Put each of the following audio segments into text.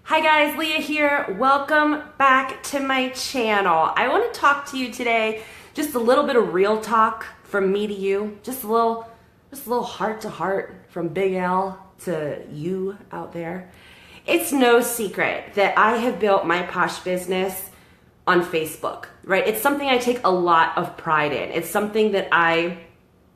Hi guys, Leah here. Welcome back to my channel. I want to talk to you today, just a little bit of real talk from me to you, just a little heart to heart from Big L to you out there. It's no secret that I have built my Posh business on Facebook, right? It's something I take a lot of pride in. It's something that I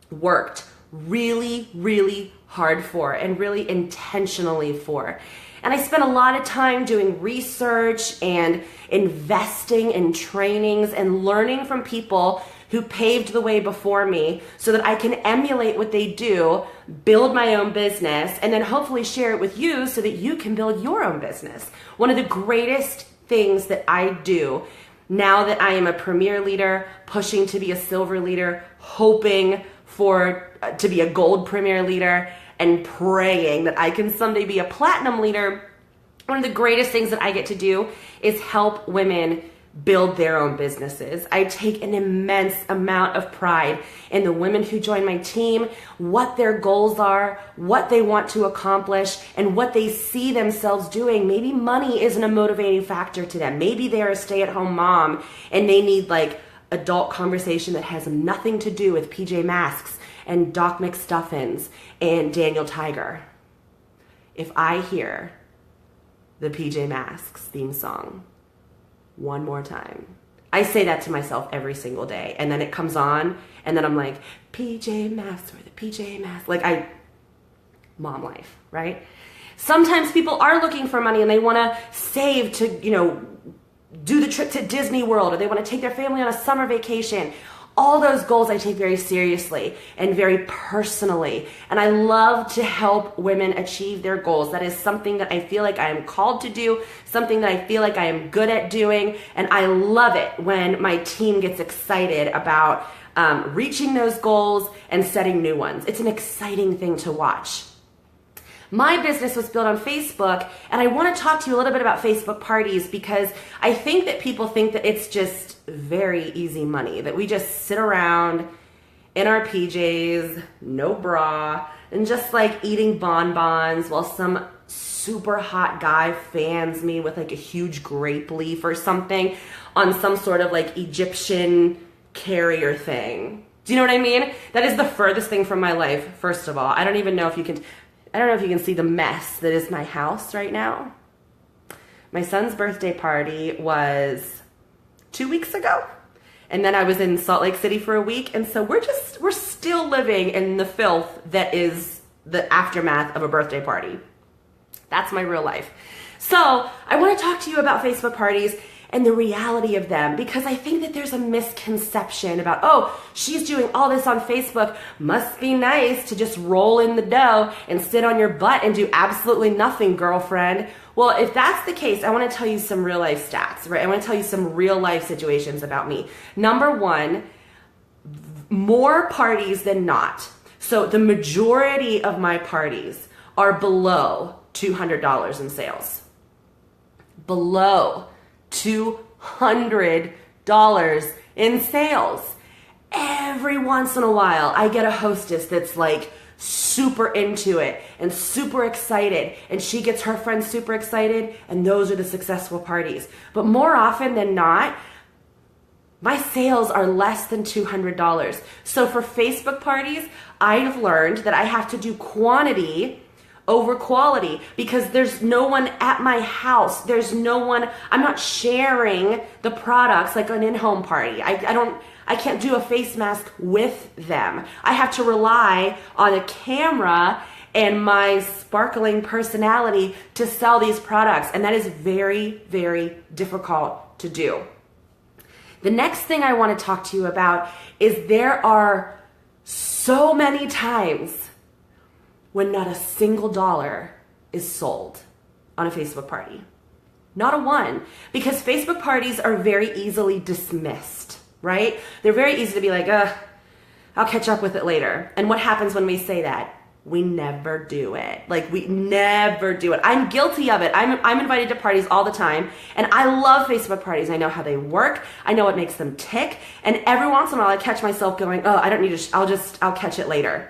worked really, really hard for and really intentionally for. And I spent a lot of time doing research and investing in trainings and learning from people who paved the way before me so that I can emulate what they do, build my own business, and then hopefully share it with you so that you can build your own business. One of the greatest things that I do now that I am a premier leader, pushing to be a silver leader, hoping to be a gold premier leader, and praying that I can someday be a platinum leader, one of the greatest things that I get to do is help women build their own businesses. I take an immense amount of pride in the women who join my team, what their goals are, what they want to accomplish, and what they see themselves doing. Maybe money isn't a motivating factor to them. Maybe they're a stay-at-home mom and they need like adult conversation that has nothing to do with PJ Masks and Doc McStuffins and Daniel Tiger. If I hear the PJ Masks theme song one more time, I say that to myself every single day, and then it comes on, and then I'm like, PJ Masks, or the PJ Masks, mom life, right? Sometimes people are looking for money and they want to save to, do the trip to Disney World, or they want to take their family on a summer vacation. All those goals I take very seriously and very personally. And I love to help women achieve their goals. That is something that I feel like I am called to do, something that I feel like I am good at doing. And I love it when my team gets excited about reaching those goals and setting new ones. It's an exciting thing to watch. My business was built on Facebook, and I want to talk to you a little bit about Facebook parties because I think that people think that it's just very easy money, that we just sit around in our PJs, no bra, and just like eating bonbons while some super hot guy fans me with like a huge grape leaf or something on some sort of like Egyptian carrier thing. Do you know what I mean? That is the furthest thing from my life, first of all. I don't know if you can see the mess that is my house right now. My son's birthday party was 2 weeks ago. And then I was in Salt Lake City for a week. And so we're still living in the filth that is the aftermath of a birthday party. That's my real life. So I want to talk to you about Facebook parties and the reality of them, because I think that there's a misconception about, oh, she's doing all this on Facebook, must be nice to just roll in the dough and sit on your butt and do absolutely nothing, girlfriend. Well, if that's the case, I want to tell you some real life stats, right? I want to tell you some real life situations about me. Number one, more parties than not. So the majority of my parties are below $200 in sales. Below $200 in sales. Every once in a while, I get a hostess that's like super into it and super excited, and she gets her friends super excited, and those are the successful parties. But more often than not, my sales are less than $200. So for Facebook parties, I've learned that I have to do quantity over quality, because there's no one at my house. There's no one, I'm not sharing the products like an in-home party. I can't do a face mask with them. I have to rely on a camera and my sparkling personality to sell these products. And that is very, very difficult to do. The next thing I want to talk to you about is there are so many times when not a single dollar is sold on a Facebook party. Not a one. Because Facebook parties are very easily dismissed, right? They're very easy to be like, I'll catch up with it later. And what happens when we say that? We never do it. We never do it. I'm guilty of it. I'm invited to parties all the time, and I love Facebook parties. I know how they work. I know what makes them tick. And every once in a while I catch myself going, oh, I don't need to, I'll catch it later.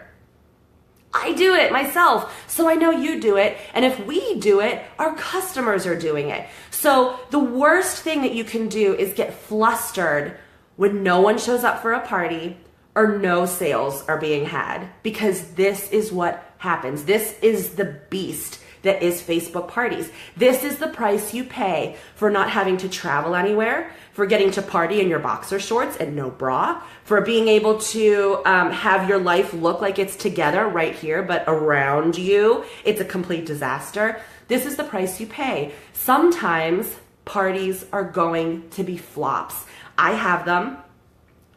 I do it myself, so I know you do it. And if we do it, our customers are doing it. So the worst thing that you can do is get flustered when no one shows up for a party or no sales are being had, because this is what happens. This is the beast that is Facebook parties. This is the price you pay for not having to travel anywhere, for getting to party in your boxer shorts and no bra, for being able to have your life look like it's together right here, but around you, it's a complete disaster. This is the price you pay. Sometimes parties are going to be flops. I have them.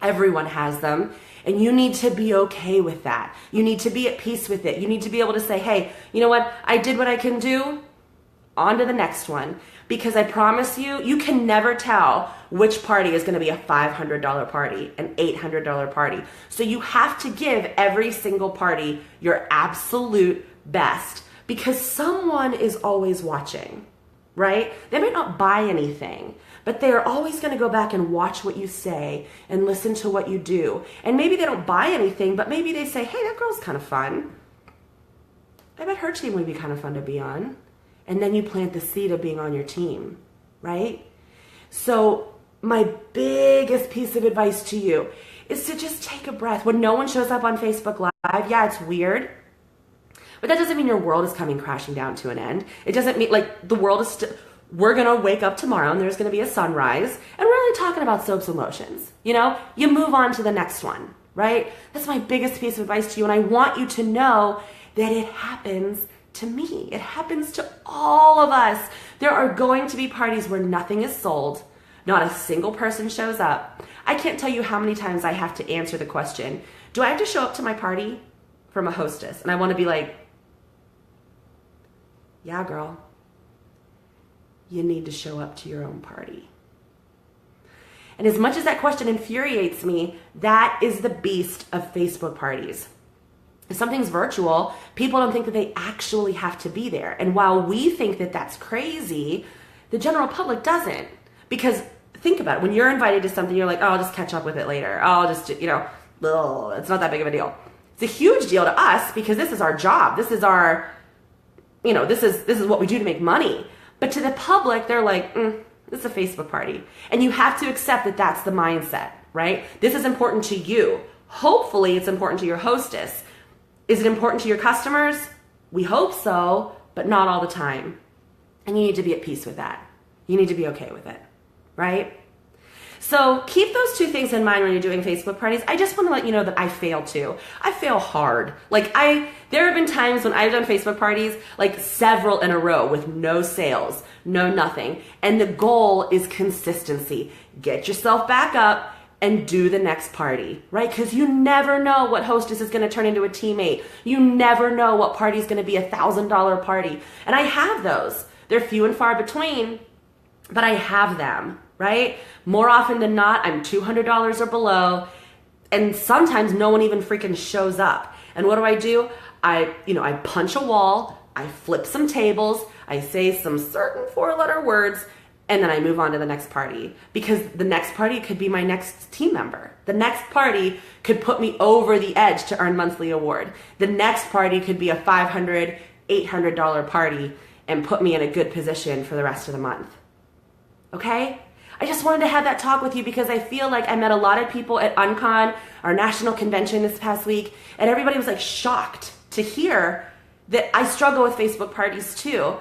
Everyone has them. And you need to be okay with that. You need to be at peace with it. You need to be able to say, hey, you know what? I did what I can do. On to the next one. Because I promise you, you can never tell which party is going to be a $500 party, an $800 party. So you have to give every single party your absolute best, because someone is always watching, right? They might not buy anything, but they are always going to go back and watch what you say and listen to what you do. And maybe they don't buy anything, but maybe they say, hey, that girl's kind of fun. I bet her team would be kind of fun to be on. And then you plant the seed of being on your team, right? So my biggest piece of advice to you is to just take a breath. When no one shows up on Facebook Live, yeah, it's weird. But that doesn't mean your world is coming crashing down to an end. It doesn't mean, like, the world is still... We're going to wake up tomorrow and there's going to be a sunrise, and we're only talking about soaps and lotions. You know, you move on to the next one, right? That's my biggest piece of advice to you. And I want you to know that it happens to me. It happens to all of us. There are going to be parties where nothing is sold. Not a single person shows up. I can't tell you how many times I have to answer the question, do I have to show up to my party? From a hostess. And I want to be like, yeah, girl. You need to show up to your own party. And as much as that question infuriates me, that is the beast of Facebook parties. If something's virtual, people don't think that they actually have to be there. And while we think that that's crazy, the general public doesn't. Because think about it. When you're invited to something, you're like, oh, I'll just catch up with it later. Oh, I'll just, you know, it's not that big of a deal. It's a huge deal to us because this is our job. This is our, you know, this is what we do to make money. But to the public, they're like, this is a Facebook party. And you have to accept that that's the mindset, right? This is important to you. Hopefully it's important to your hostess. Is it important to your customers? We hope so, but not all the time. And you need to be at peace with that. You need to be okay with it, right? So keep those two things in mind when you're doing Facebook parties. I just want to let you know that I fail too. I fail hard. There have been times when I've done Facebook parties, like several in a row with no sales, no nothing. And the goal is consistency. Get yourself back up and do the next party, right? Because you never know what hostess is going to turn into a teammate. You never know what party is going to be $1,000 party. And I have those. They're few and far between, but I have them, right? More often than not, I'm $200 or below, and sometimes no one even freaking shows up. And what do? I punch a wall, I flip some tables, I say some certain 4-letter words, and then I move on to the next party, because the next party could be my next team member. The next party could put me over the edge to earn monthly award. The next party could be a $500, $800 party and put me in a good position for the rest of the month. Okay? I just wanted to have that talk with you because I feel like I met a lot of people at UnCon, our national convention this past week, and everybody was like shocked to hear that I struggle with Facebook parties too.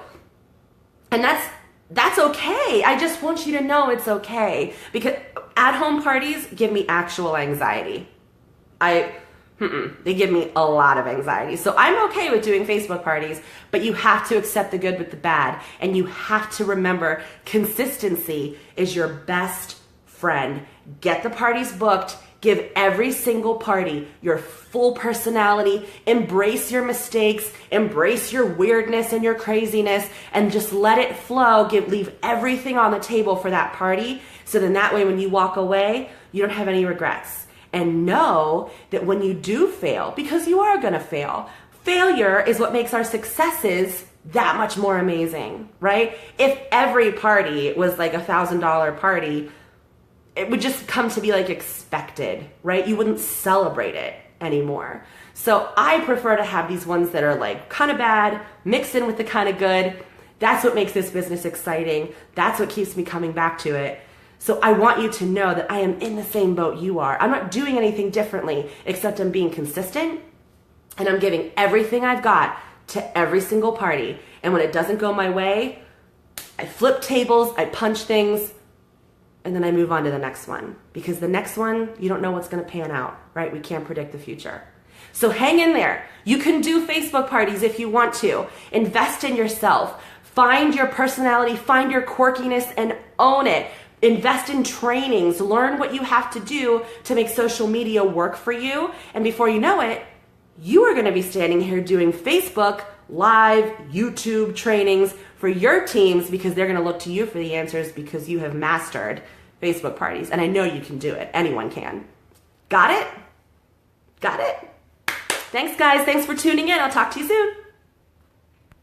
And that's okay. I just want you to know it's okay, because at-home parties give me actual anxiety. They give me a lot of anxiety. So I'm okay with doing Facebook parties, but you have to accept the good with the bad. And you have to remember consistency is your best friend. Get the parties booked. Give every single party your full personality. Embrace your mistakes. Embrace your weirdness and your craziness, and just let it flow. Leave everything on the table for that party. So then that way when you walk away, you don't have any regrets. And know that when you do fail, because you are going to fail, failure is what makes our successes that much more amazing, right? If every party was like $1,000 party, it would just come to be like expected, right? You wouldn't celebrate it anymore. So I prefer to have these ones that are like kind of bad, mixed in with the kind of good. That's what makes this business exciting. That's what keeps me coming back to it. So I want you to know that I am in the same boat you are. I'm not doing anything differently, except I'm being consistent and I'm giving everything I've got to every single party. And when it doesn't go my way, I flip tables, I punch things, and then I move on to the next one. Because the next one, you don't know what's gonna pan out, right? We can't predict the future. So hang in there. You can do Facebook parties if you want to. Invest in yourself. Find your personality, find your quirkiness, and own it. Invest in trainings. Learn what you have to do to make social media work for you. And before you know it, you are going to be standing here doing Facebook, live, YouTube trainings for your teams because they're going to look to you for the answers because you have mastered Facebook parties. And I know you can do it. Anyone can. Got it? Got it? Thanks, guys. Thanks for tuning in. I'll talk to you soon.